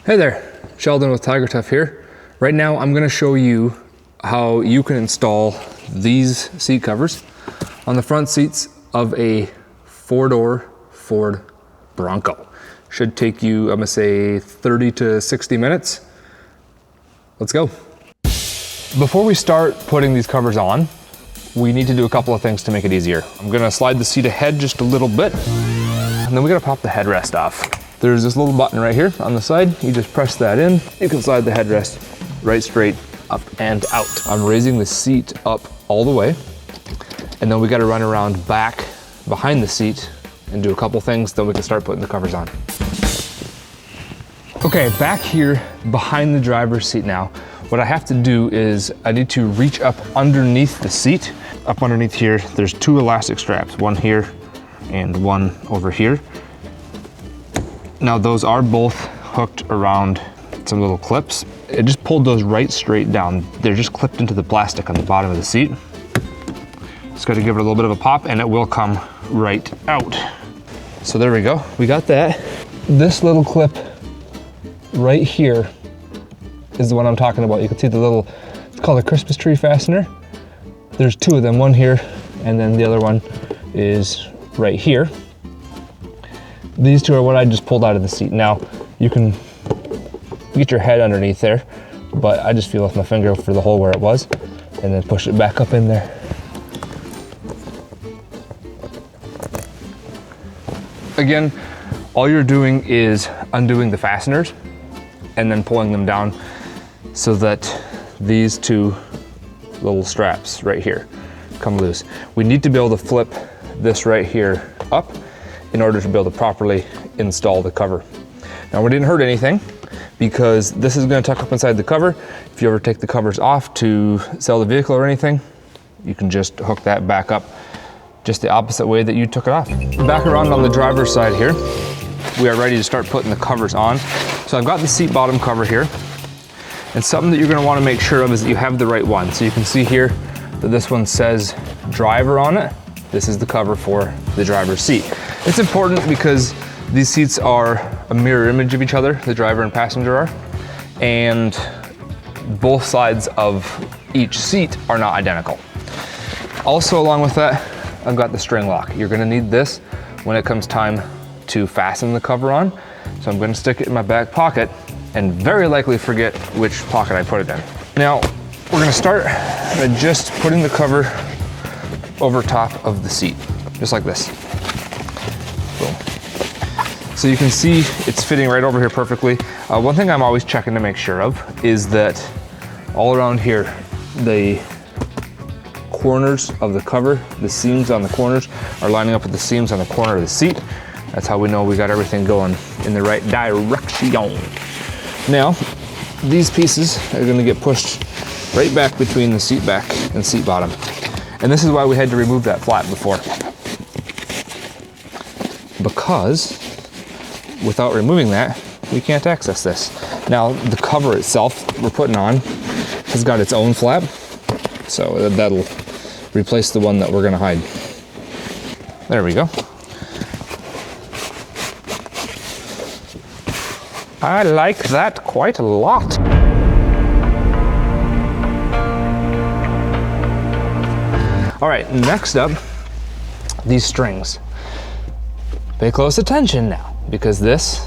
Hey there, Sheldon with Tiger Tough here. Right now I'm gonna show you how you can install these seat covers on the front seats of a 4-door Ford Bronco. Should take you, I'm gonna say 30 to 60 minutes. Let's go. Before we start putting these covers on, we need to do a couple of things to make it easier. I'm gonna slide the seat ahead just a little bit, and then we gotta pop the headrest off. There's this little button right here on the side. You just press that in. You can slide the headrest right straight up and out. I'm raising the seat up all the way, and then we gotta run around back behind the seat and do a couple things, then we can start putting the covers on. Okay, back here behind the driver's seat now, what I have to do is I need to reach up underneath the seat. Up underneath here, there's 2 elastic straps, one here and one over here. Now those are both hooked around some little clips. I just pulled those right straight down. They're just clipped into the plastic on the bottom of the seat. Just gotta give it a little bit of a pop and it will come right out. So there we go, we got that. This little clip right here is the one I'm talking about. You can see the little, it's called a Christmas tree fastener. There's 2 of them, one here and then the other one is right here. These 2 are what I just pulled out of the seat. Now, you can get your head underneath there, but I just feel with my finger for the hole where it was, and then push it back up in there. Again, all you're doing is undoing the fasteners and then pulling them down so that these 2 little straps right here come loose. We need to be able to flip this right here up in order to be able to properly install the cover. Now we didn't hurt anything because this is gonna tuck up inside the cover. If you ever take the covers off to sell the vehicle or anything, you can just hook that back up just the opposite way that you took it off. Back around on the driver's side here, we are ready to start putting the covers on. So I've got the seat bottom cover here, and something that you're gonna wanna make sure of is that you have the right one. So you can see here that this one says driver on it. This is the cover for the driver's seat. It's important because these seats are a mirror image of each other, the driver and passenger are, and both sides of each seat are not identical. Also along with that, I've got the string lock. You're gonna need this when it comes time to fasten the cover on. So I'm gonna stick it in my back pocket and very likely forget which pocket I put it in. Now, we're gonna start by just putting the cover over top of the seat, just like this. Boom. So you can see it's fitting right over here perfectly. One thing I'm always checking to make sure of is that all around here, the corners of the cover, the seams on the corners are lining up with the seams on the corner of the seat. That's how we know we got everything going in the right direction. Now, these pieces are gonna get pushed right back between the seat back and seat bottom. And this is why we had to remove that flap before. Because without removing that, we can't access this. Now, the cover itself we're putting on has got its own flap, so that'll replace the one that we're gonna hide. There we go. I like that quite a lot. All right, next up, these strings. Pay close attention now, because this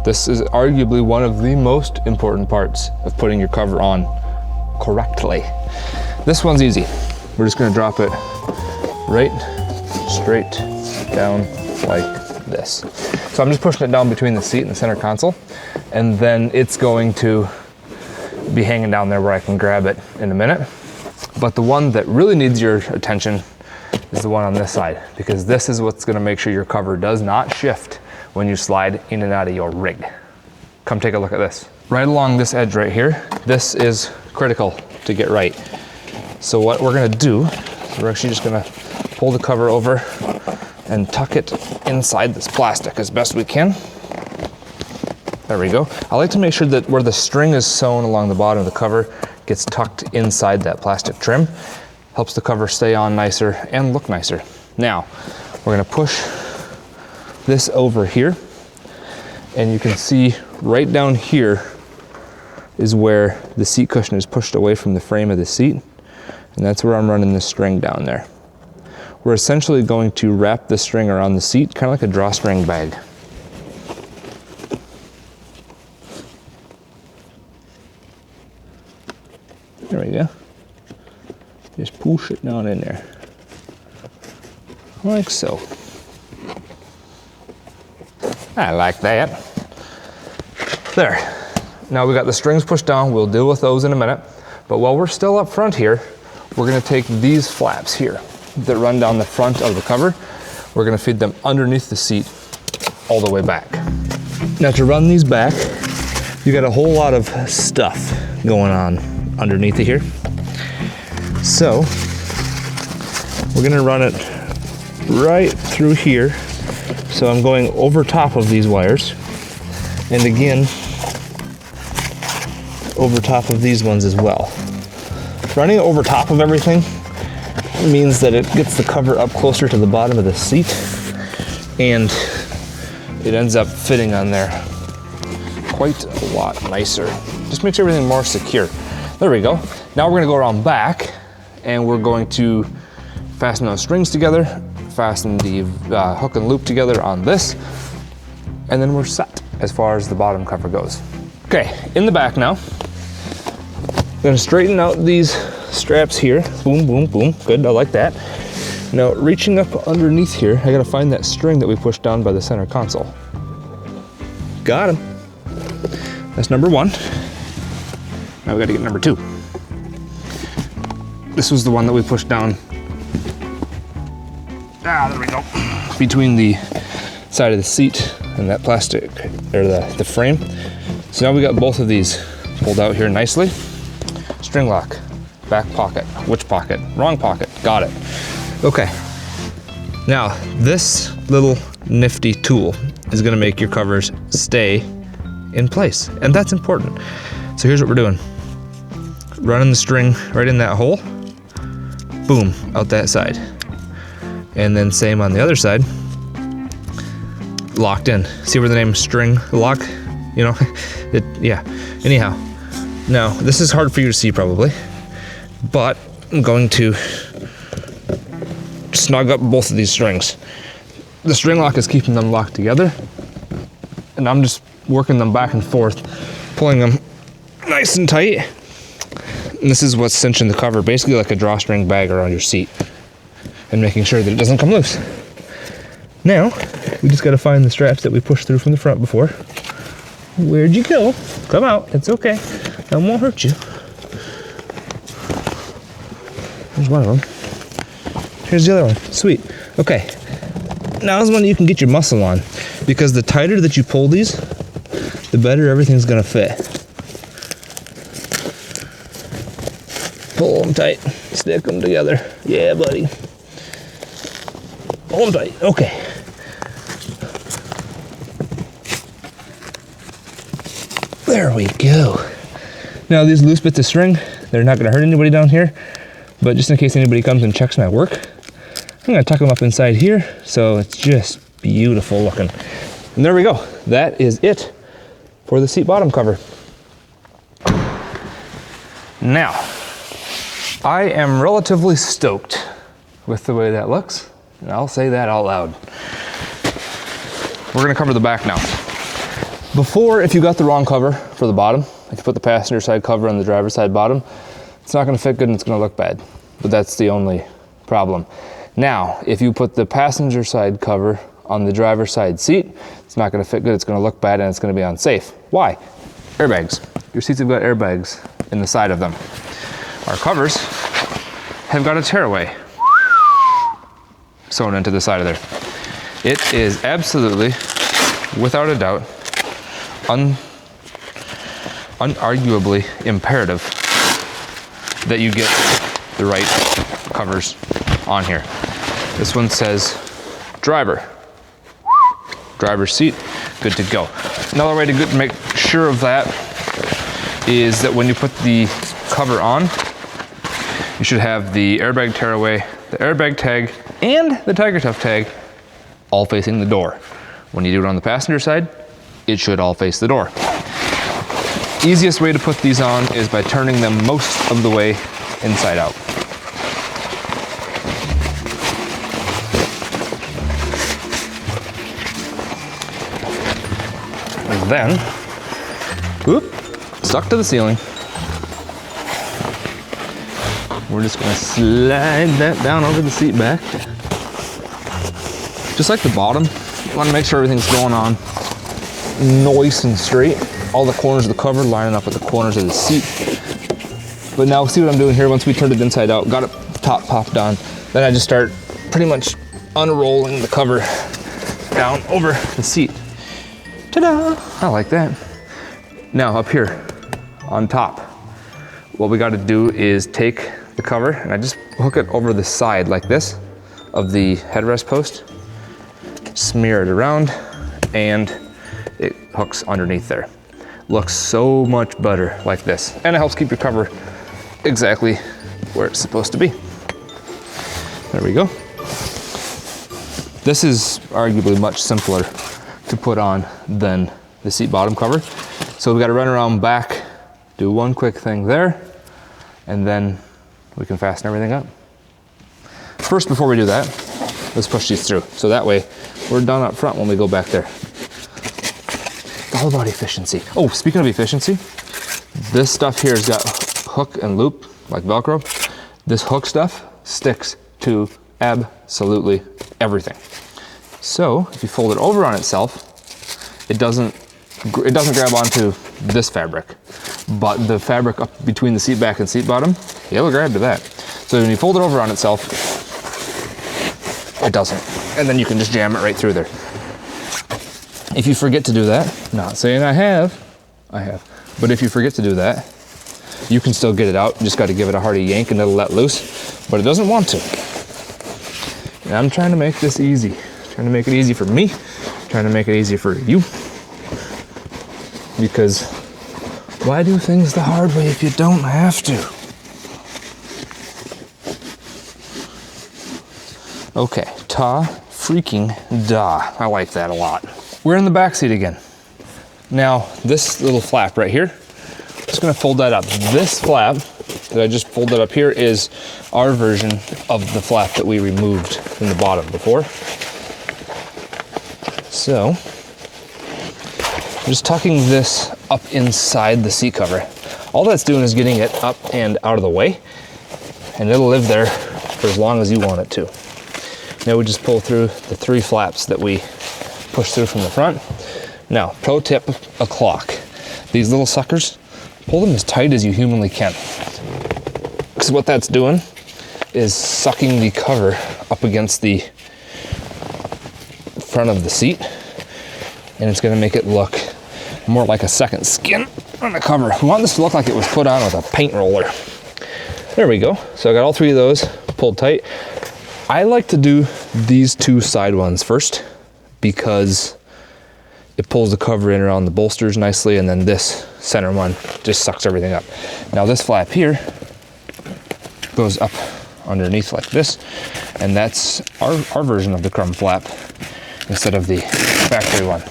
is arguably one of the most important parts of putting your cover on correctly. This one's easy. We're just gonna drop it right straight down like this. So I'm just pushing it down between the seat and the center console, and then it's going to be hanging down there where I can grab it in a minute. But the one that really needs your attention is the one on this side, because this is what's gonna make sure your cover does not shift when you slide in and out of your rig. Come take a look at this. Right along this edge right here, this is critical to get right. So what we're gonna do, we're actually just gonna pull the cover over and tuck it inside this plastic as best we can. There we go. I like to make sure that where the string is sewn along the bottom of the cover gets tucked inside that plastic trim. Helps the cover stay on nicer and look nicer. Now, we're gonna push this over here, and you can see right down here is where the seat cushion is pushed away from the frame of the seat, and that's where I'm running the string down there. We're essentially going to wrap the string around the seat, kind of like a drawstring bag. There we go. Just push it down in there. Like so. I like that. There. Now we got the strings pushed down. We'll deal with those in a minute. But while we're still up front here, we're gonna take these flaps here that run down the front of the cover. We're gonna feed them underneath the seat all the way back. Now to run these back, you got a whole lot of stuff going on underneath it here. So we're gonna run it right through here. So I'm going over top of these wires, and again, over top of these ones as well. Running it over top of everything means that it gets the cover up closer to the bottom of the seat, and it ends up fitting on there quite a lot nicer. Just makes everything more secure. There we go. Now we're gonna go around back, and we're going to fasten those strings together, fasten the hook and loop together on this, and then we're set as far as the bottom cover goes. Okay, in the back now, I'm gonna straighten out these straps here. Boom, boom, boom, good, I like that. Now, reaching up underneath here, I gotta find that string that we pushed down by the center console. Got him. That's number one. Now we gotta get number two. This was the one that we pushed down. There we go. Between the side of the seat and that plastic, or the frame. So now we got both of these pulled out here nicely. String lock, back pocket. Which pocket? Wrong pocket, got it. Okay, now this little nifty tool is gonna make your covers stay in place, and that's important. So here's what we're doing. Running the string right in that hole, boom, out that side. And then same on the other side, locked in. See where the name string lock, you know, yeah, anyhow. Now, this is hard for you to see probably, but I'm going to snug up both of these strings. The string lock is keeping them locked together, and I'm just working them back and forth, pulling them nice and tight. And this is what's cinching the cover, basically like a drawstring bag around your seat, and making sure that it doesn't come loose. Now, we just gotta find the straps that we pushed through from the front before. Where'd you go? Come out, it's okay. I won't hurt you. There's one of them. Here's the other one, sweet. Okay, now is when you can get your muscle on, because the tighter that you pull these, the better everything's gonna fit. Pull them tight, stick them together. Yeah, buddy. Pull them tight, okay. There we go. Now these loose bits of string, they're not gonna hurt anybody down here, but just in case anybody comes and checks my work, I'm gonna tuck them up inside here, so it's just beautiful looking. And there we go. That is it for the seat bottom cover. Now, I am relatively stoked with the way that looks, and I'll say that out loud. We're gonna cover the back now. Before, if you got the wrong cover for the bottom, if you put the passenger side cover on the driver's side bottom, it's not gonna fit good and it's gonna look bad, but that's the only problem. Now, if you put the passenger side cover on the driver's side seat, it's not gonna fit good, it's gonna look bad, and it's gonna be unsafe. Why? Airbags. Your seats have got airbags in the side of them. Our covers have got a tearaway sewn into the side of there. It is absolutely, without a doubt, unarguably imperative that you get the right covers on here. This one says driver's seat, good to go. Another way to make sure of that is that when you put the cover on, you should have the airbag tearaway, the airbag tag, and the Tiger Tough tag all facing the door. When you do it on the passenger side, it should all face the door. Easiest way to put these on is by turning them most of the way inside out. And then, whoop, stuck to the ceiling. We're just gonna slide that down over the seat back. Just like the bottom, you wanna make sure everything's going on nice and straight. All the corners of the cover lining up with the corners of the seat. But now see what I'm doing here, once we turned it inside out, got it top popped on, then I just start pretty much unrolling the cover down over the seat. Ta-da! I like that. Now up here on top, what we got to do is take the cover and I just hook it over the side like this of the headrest post, smear it around, and it hooks underneath there. Looks so much better like this, and it helps keep your cover exactly where it's supposed to be. There we go. This is arguably much simpler to put on than the seat bottom cover. So we got to run around back, do one quick thing there, and then we can fasten everything up. First, before we do that, let's push these through. So that way we're done up front when we go back there. It's all about efficiency. Oh, speaking of efficiency, this stuff here has got hook and loop, like Velcro. This hook stuff sticks to absolutely everything. So if you fold it over on itself, it doesn't grab onto this fabric, but the fabric up between the seat back and seat bottom, it'll grab to that. So when you fold it over on itself, it doesn't. And then you can just jam it right through there. If you forget to do that, not saying I have, but if you forget to do that, you can still get it out. You just got to give it a hearty yank and it'll let loose, but it doesn't want to. And I'm trying to make this easy. Trying to make it easy for me, trying to make it easy for you. Because why do things the hard way if you don't have to? Okay, ta freaking da. I like that a lot. We're in the back seat again. Now, this little flap right here, just gonna fold that up. This flap that I just folded up here is our version of the flap that we removed from the bottom before. So, I'm just tucking this up inside the seat cover. All that's doing is getting it up and out of the way, and it'll live there for as long as you want it to. Now we just pull through the 3 flaps that we pushed through from the front. Now, pro tip, a clock. These little suckers, pull them as tight as you humanly can. Because what that's doing is sucking the cover up against the front of the seat, and it's going to make it look more like a second skin on the cover. We want this to look like it was put on with a paint roller. There we go. So I got all 3 of those pulled tight. I like to do these 2 side ones first because it pulls the cover in around the bolsters nicely, and then this center one just sucks everything up. Now this flap here goes up underneath like this, and that's our version of the crumb flap instead of the factory one.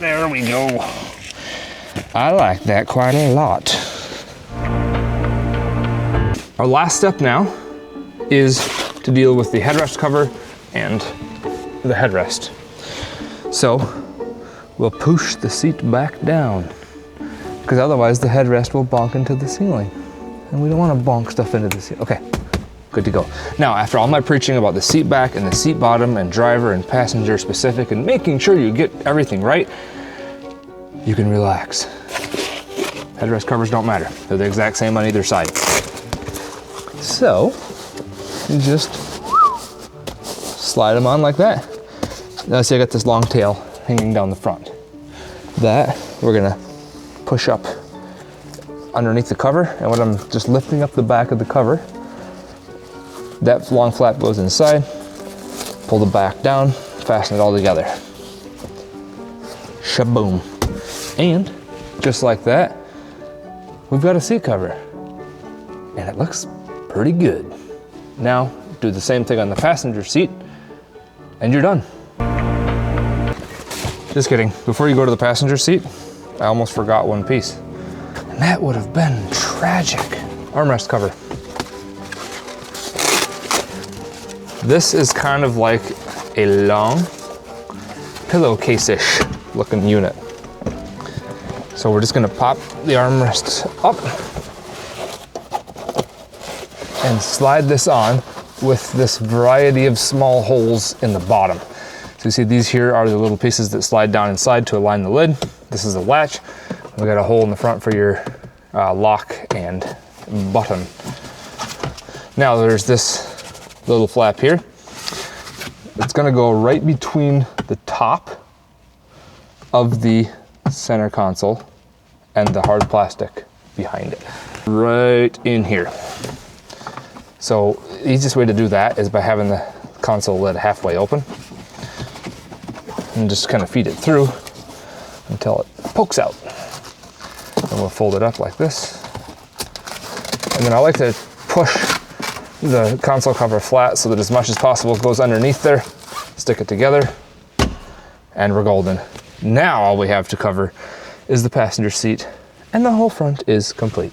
There we go. I like that quite a lot. Our last step now is to deal with the headrest cover and the headrest. So we'll push the seat back down, because otherwise the headrest will bonk into the ceiling, and we don't want to bonk stuff into the ceiling. Okay, good to go. Now, after all my preaching about the seat back and the seat bottom and driver and passenger specific and making sure you get everything right, you can relax. Headrest covers don't matter. They're the exact same on either side. So you just slide them on like that. Now see, I got this long tail hanging down the front. That we're gonna push up underneath the cover, and when I'm just lifting up the back of the cover, that long flap goes inside, pull the back down, fasten it all together. Shaboom. And just like that, we've got a seat cover, and it looks pretty good. Now do the same thing on the passenger seat, and you're done. Just kidding. Before you go to the passenger seat, I almost forgot one piece. And that would have been tragic. Armrest cover. This is kind of like a long pillowcase-ish looking unit. So we're just gonna pop the armrest up and slide this on with this variety of small holes in the bottom. So you see these here are the little pieces that slide down inside to align the lid. This is the latch. We got a hole in the front for your lock and button. Now there's this little flap here. It's gonna go right between the top of the center console and the hard plastic behind it. Right in here. So the easiest way to do that is by having the console lid halfway open and just kind of feed it through until it pokes out. And we'll fold it up like this. And then I like to push the console cover flat so that as much as possible goes underneath there, stick it together, and we're golden. Now all we have to cover is the passenger seat, and the whole front is complete.